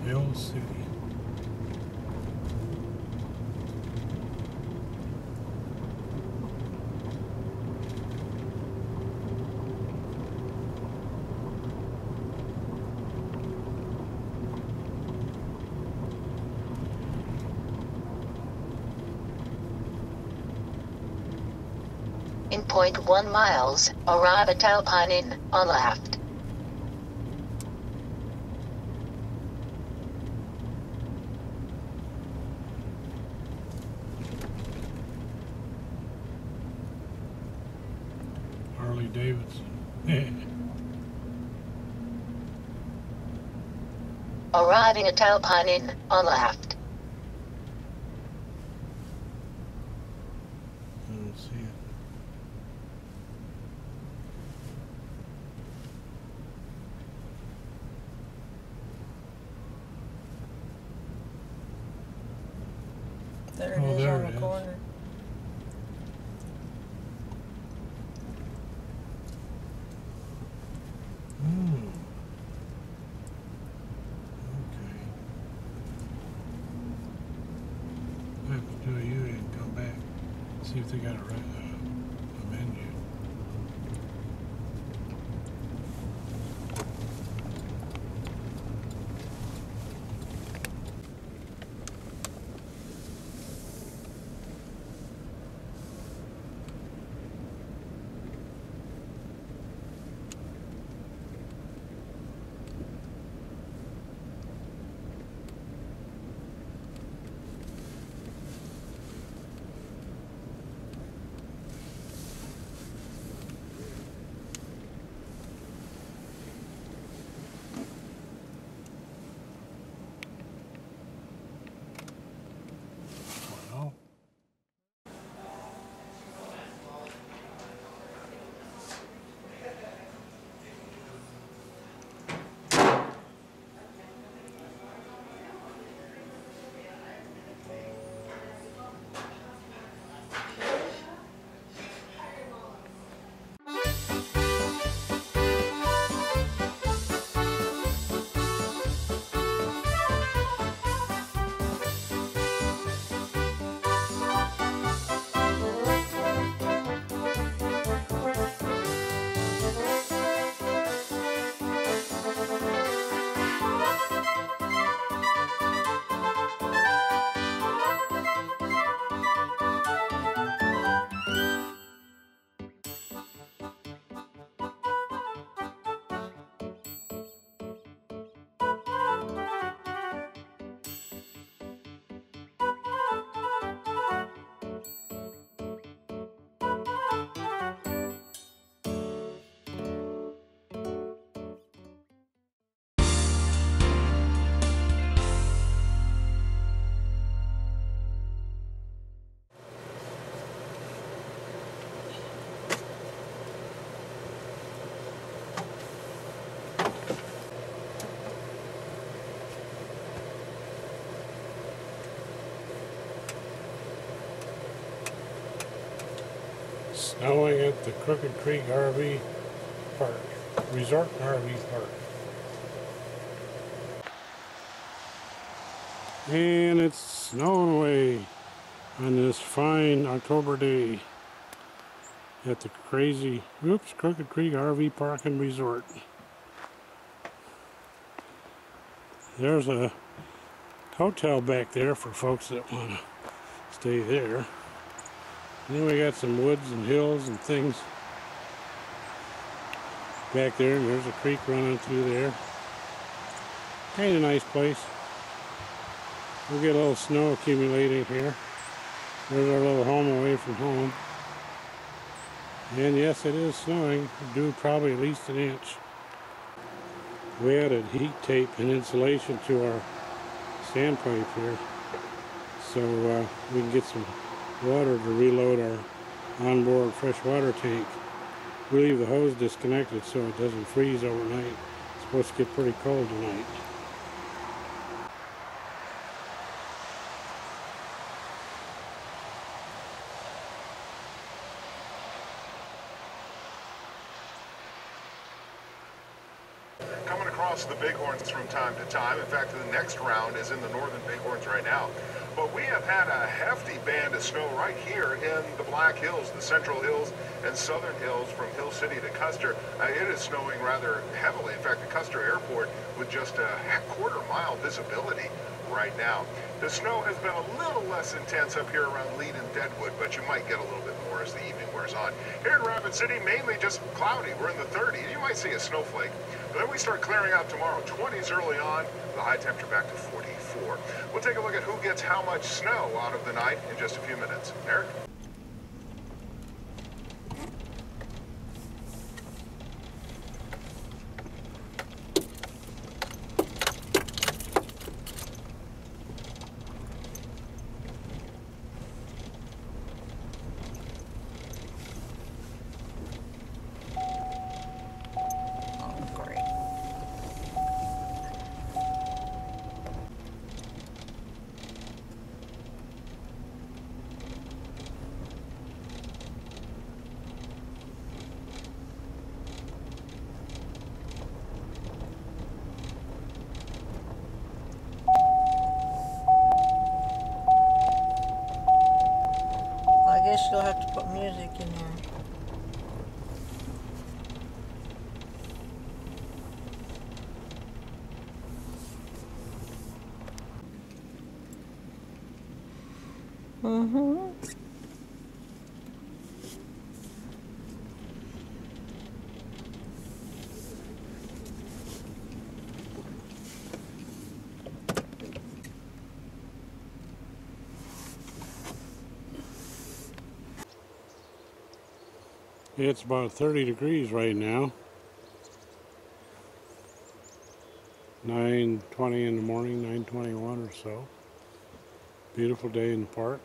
Hill City. In 0.1 miles, arrive at Alpine Inn, on left. Harley Davidson. Arriving at Alpine Inn, on left. I don't see it. There it Oh, is there on it the is. corner. Hmm. Okay. I have to do a U and come back. See if they got a menu. Well, snowing at the Crooked Creek RV Park, Resort and RV Park. And it's snowing away on this fine October day at the Crooked Creek RV Park and Resort. There's a hotel back there for folks that want to stay there. And then we got some woods and hills and things back there, and there's a creek running through there. Kind of nice place. We'll get a little snow accumulating here. There's our little home away from home. And yes, it is snowing, due probably at least an inch. We added heat tape and insulation to our standpipe here, so we can get some water to reload our onboard freshwater tank. We leave the hose disconnected so it doesn't freeze overnight. It's supposed to get pretty cold tonight. Coming across cross the Bighorns from time to time. In fact, the next round is in the northern Bighorns right now. But we have had a hefty band of snow right here in the Black Hills, the Central Hills and Southern Hills from Hill City to Custer. It is snowing rather heavily. In fact, the Custer Airport with just a quarter-mile visibility right now. The snow has been a little less intense up here around Lead and Deadwood, but you might get a little bit more as the evening wears on. Here in Rapid City, mainly just cloudy. We're in the 30s. You might see a snowflake. But then we start clearing out tomorrow. 20s early on, the high temperature back to 44. We'll take a look at who gets how much snow out of the night in just a few minutes. Eric? I guess you'll have to put music in there. It's about 30 degrees right now. 9:20 in the morning, 9:21 or so. Beautiful day in the park.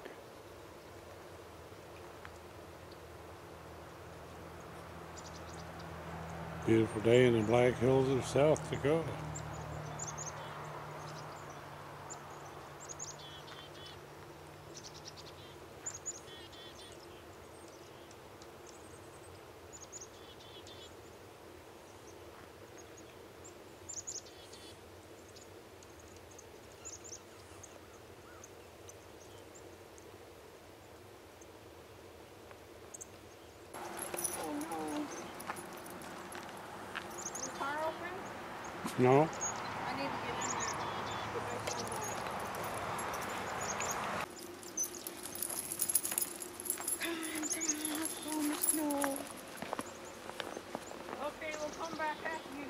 Beautiful day in the Black Hills of South Dakota. No? I need to get in there. Come on, let's go in the snow. Okay, we'll come back after you.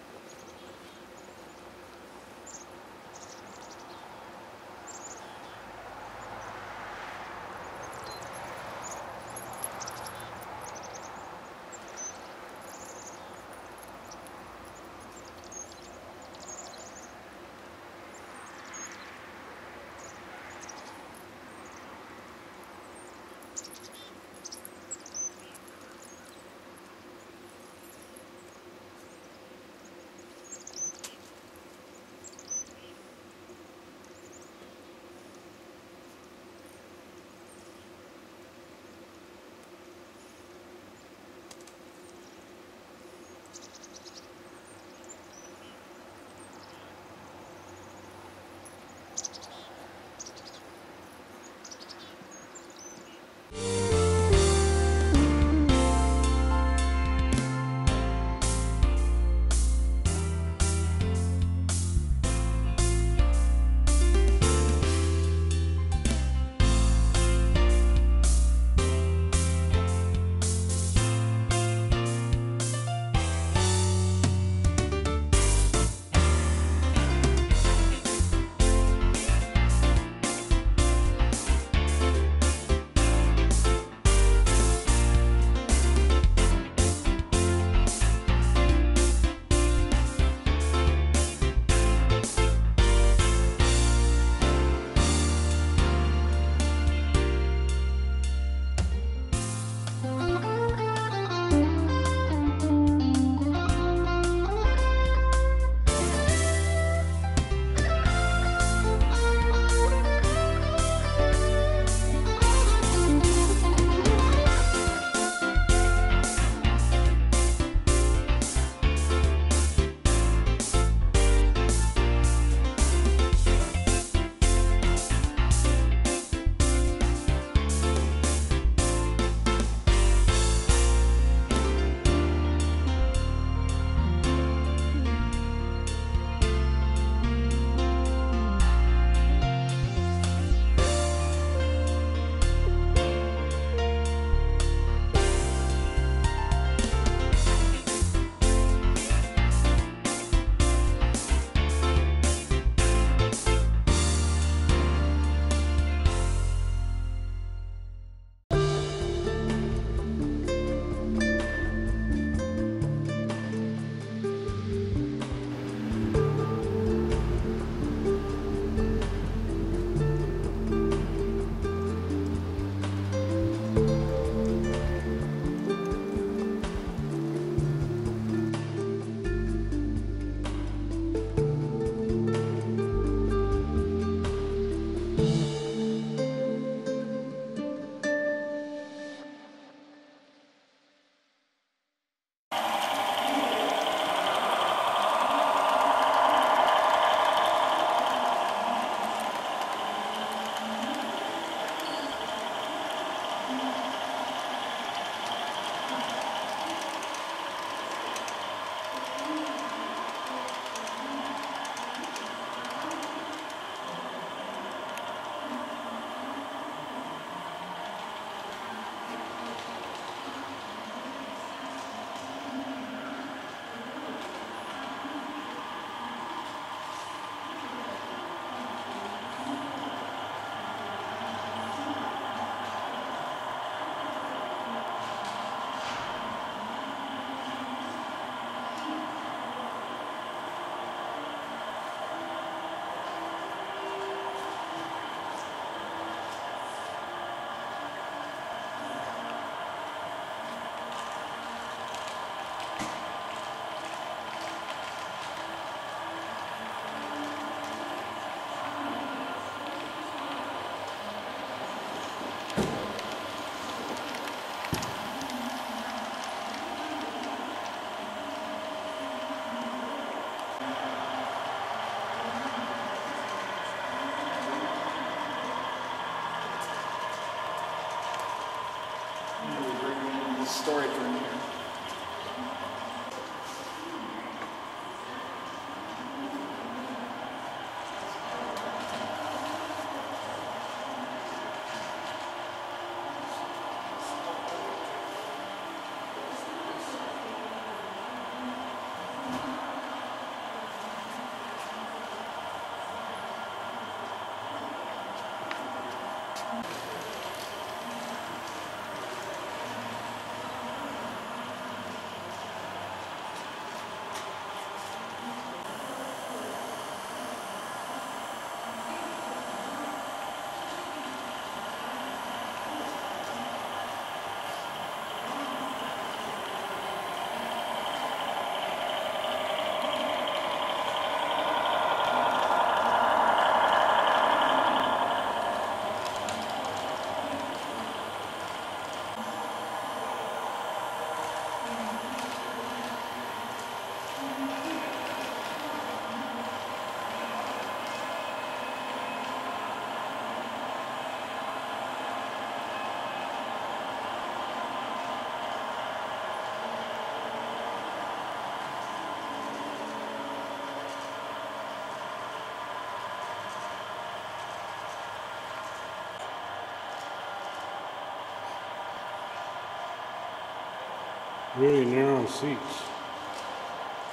Really narrow seats.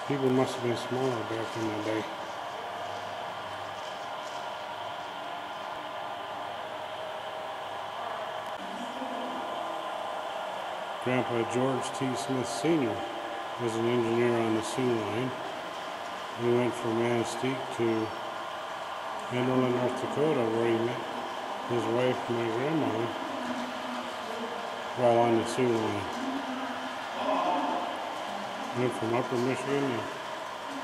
People must have been smaller back in the day. Grandpa George T. Smith Sr. was an engineer on the Sioux Line. He went from Manistee to Enderlin, North Dakota, where he met his wife, my grandmother, while on the Sioux Line. Went from Upper Michigan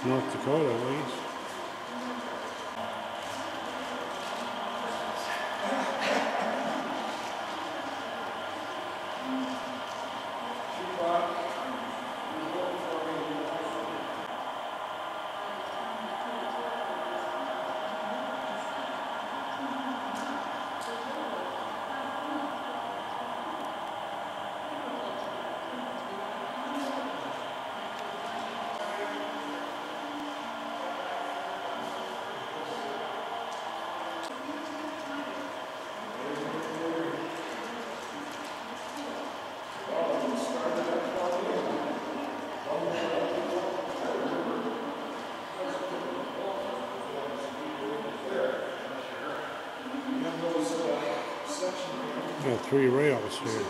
to North Dakota, at least. Got 3 rails here.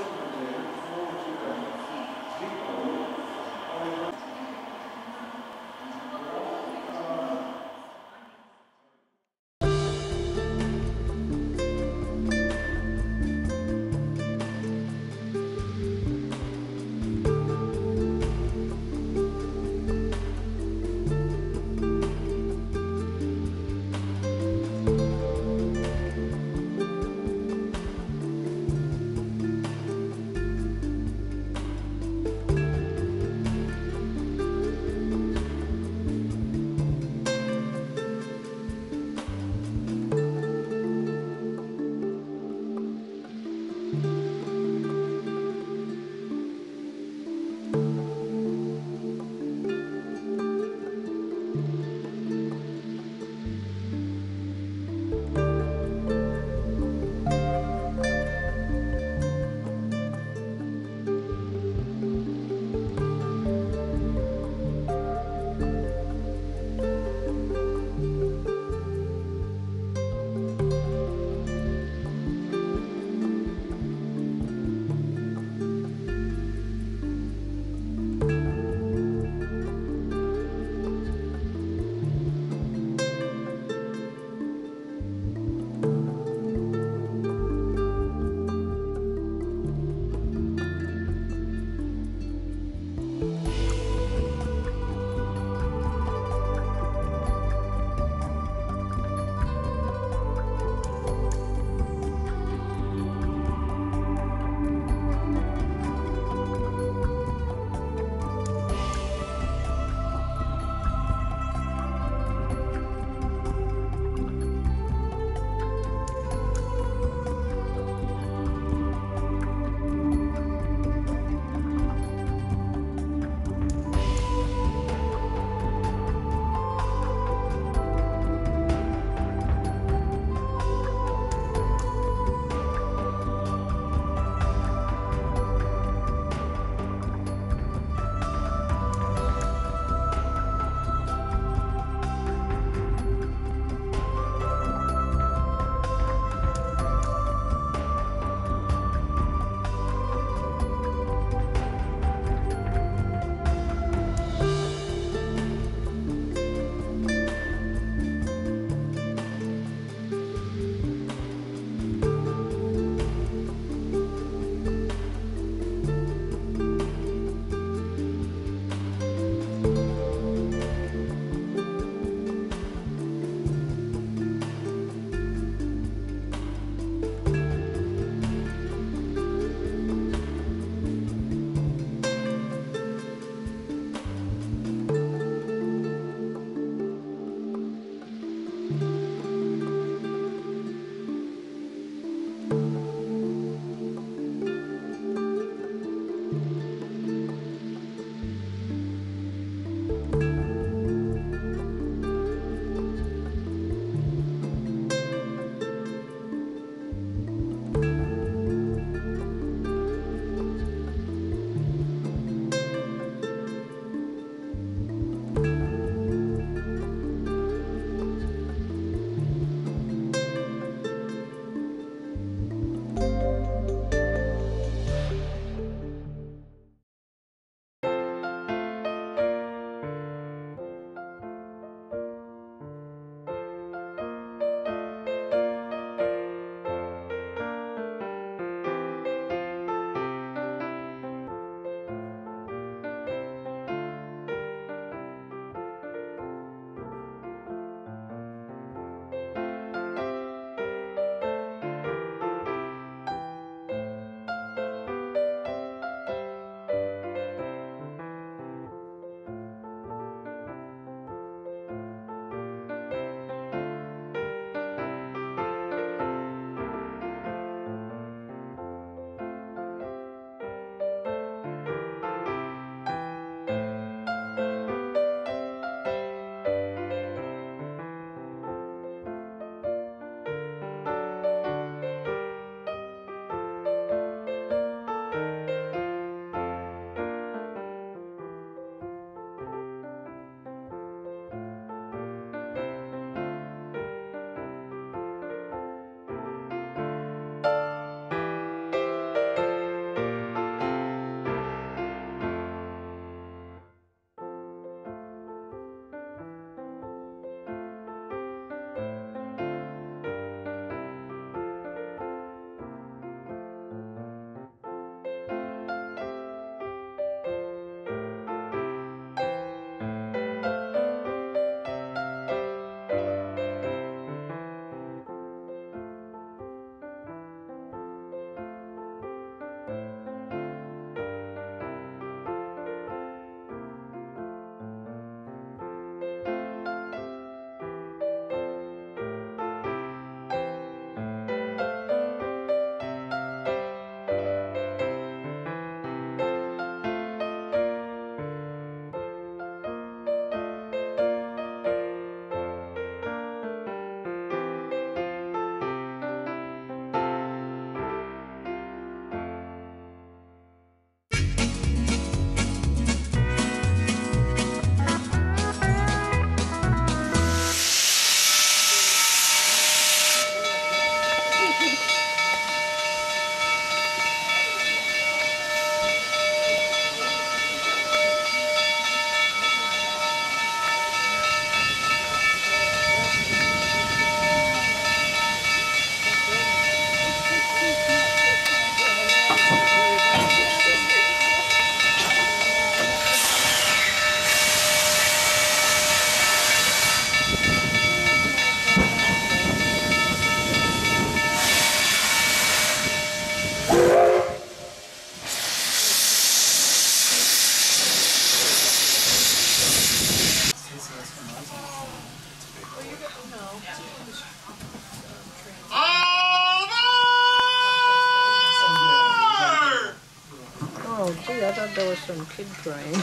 Oh, gee, I thought there was some kid crying.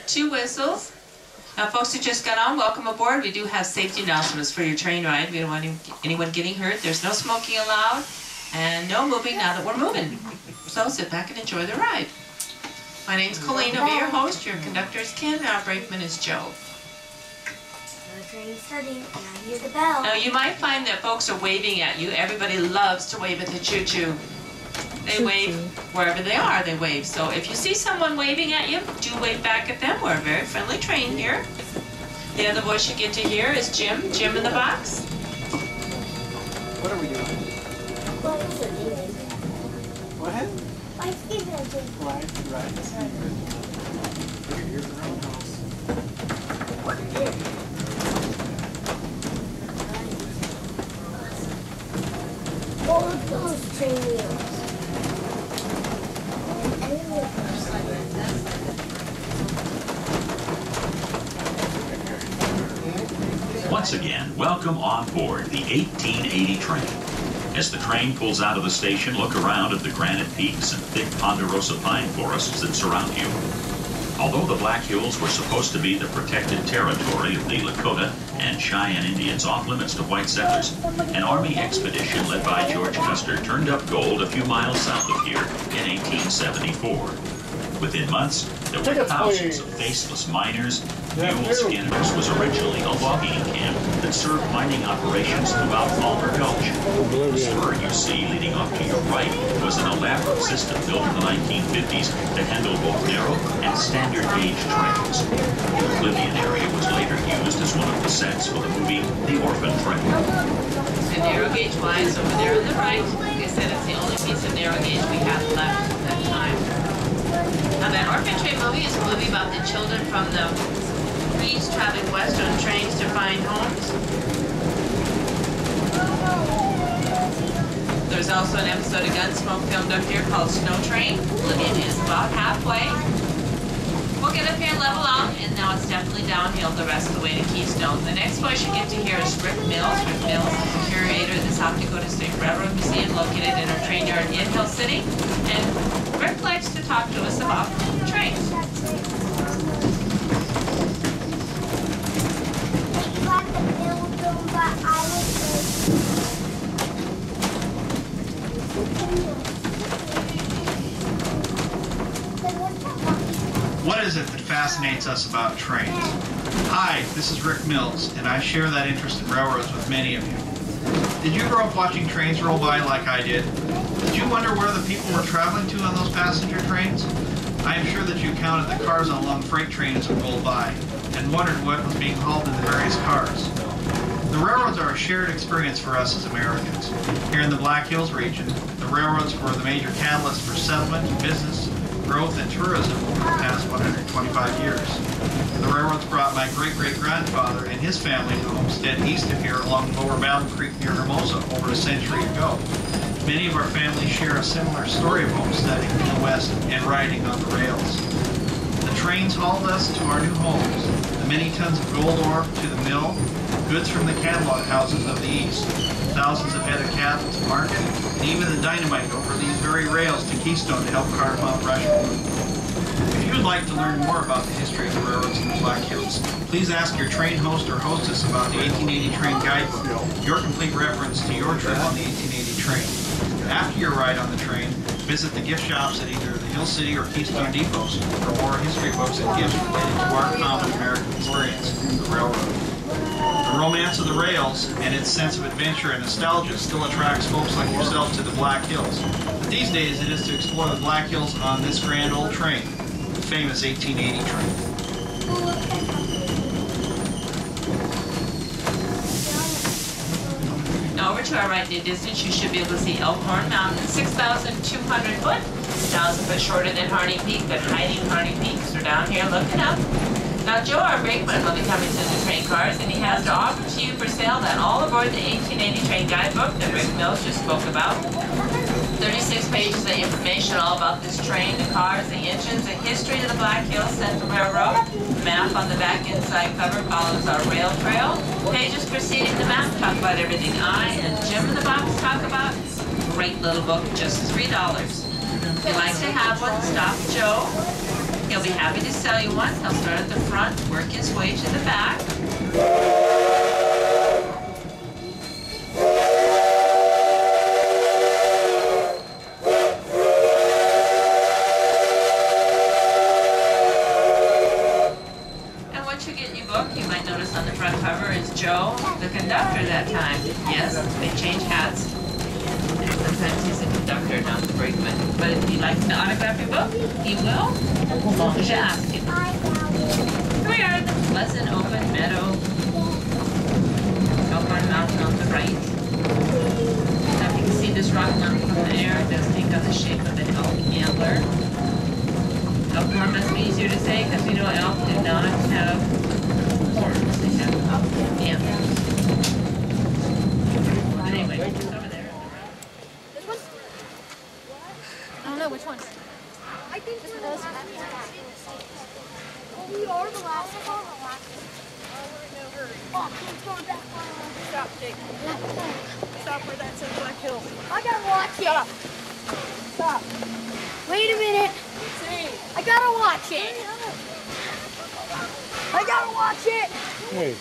2 whistles. Now, folks who just got on, welcome aboard. We do have safety announcements for your train ride. We don't want anyone getting hurt. There's no smoking allowed and no moving now that we're moving. So sit back and enjoy the ride. My name's Colleen. I'll be your host. Your conductor is Ken. Our brakeman is Joe. Train starting, and I hear the bell. Now, you might find that folks are waving at you. Everybody loves to wave at the choo-choo. They wave wherever they are, they wave. So if you see someone waving at you, do wave back at them. We're a very friendly train here. The other voice you get to hear is Jim. Jim in the box. What are we doing? What is it, David? What? Like Steven, I think. Right. Here's the roundhouse. Oh, look at those train wheels. Once again, welcome on board the 1880 train. As the train pulls out of the station, look around at the granite peaks and thick ponderosa pine forests that surround you. Although the Black Hills were supposed to be the protected territory of the Dakota and Cheyenne Indians off limits to white settlers, an army expedition led by George Custer turned up gold a few miles south of here in 1874. Within months, there were thousands of faceless miners. Mule Skinners was originally a logging camp that served mining operations throughout Palmer Gulch. The spur you see leading off to your right was an elaborate system built in the 1950s to handle both narrow and standard gauge trains. The Oblivion area was later used as one of the sets for the movie The Orphan Train. The narrow gauge lines over there on the right. Like I said, it's the only piece of narrow gauge we have left at that time. Now, that Orphan Train movie is a movie about the children from the East traveling west on trains to find homes. There's also an episode of Gunsmoke filmed up here called Snow Train. Oblivion is about halfway. We'll get up here and level out, and now it's definitely downhill the rest of the way to Keystone. The next voice you get to hear is Rick Mills. Rick Mills is the curator of the South Dakota State Railroad Museum located in our train yard in Hill City. And Rick likes to talk to us about trains. What is it that fascinates us about trains? Hi, this is Rick Mills, and I share that interest in railroads with many of you. Did you grow up watching trains roll by like I did? Did you wonder where the people were traveling to on those passenger trains? I am sure that you counted the cars on long freight trains that rolled by, and wondered what was being hauled in the various cars. The railroads are a shared experience for us as Americans. Here in the Black Hills region, the railroads were the major catalyst for settlement, business, growth, and tourism over the past 125 years. The railroads brought my great-great-grandfather and his family to a homestead east of here along Lower Mountain Creek near Hermosa over a century ago. Many of our families share a similar story of homesteading in the West and riding on the rails. The trains hauled us to our new homes, the many tons of gold ore to the mill, goods from the catalog houses of the East, thousands of head of cattle to market, and even the dynamite over these very rails to Keystone to help carve Mount Rushmore. If you would like to learn more about the history of the railroads in the Black Hills, please ask your train host or hostess about the 1880 train guidebook, your complete reference to your trip on the 1880 train. After your ride on the train, visit the gift shops at either the Hill City or Keystone depots for more history books and gifts related to our common American experience, the railroad. The romance of the rails and its sense of adventure and nostalgia still attracts folks like yourself to the Black Hills. But these days it is to explore the Black Hills on this grand old train, the famous 1880 train. Now over to our right in the distance, you should be able to see Elkhorn Mountain, 6,200 foot, 1,000 foot shorter than Harney Peak, but hiding Harney Peak. So down here looking up, Now Joe, our brakeman, will be coming to the train cars, and he has to offer to you for sale that all aboard the 1880 train guidebook that Rick Mills just spoke about. 36 pages of information all about this train, the cars, the engines, the history of the Black Hills Central Railroad. Map on the back inside cover follows our rail trail. Pages preceding the map talk about everything I and Jim in the box talk about. Great little book, just $3. If you'd like to have one, stop Joe. He'll be happy to sell you one. He'll start at the front, work his way to the back. And once you get your book, you might notice on the front cover is Joe, the conductor that time. Yes, they change hats. And sometimes he's a conductor, not the brakeman. But if you'd like to autograph your book, he will. As long as you ask him. Here we are at the pleasant open meadow. Alpine Mountain on the right. Now if you can see this rock mountain from the air, it does take on the shape of an elk antler. Elk horn must be easier to say because we know elk do not have horns. They have antlers. But anyway, it's over there. This one? I don't know which one. I think this one does. We are the last one. Oh, please go that far. Stop, Jake. Stop where that says Black Hill. I gotta watch it. Shut up. Stop. Wait a minute. See. I gotta watch it. I gotta watch it. Hey.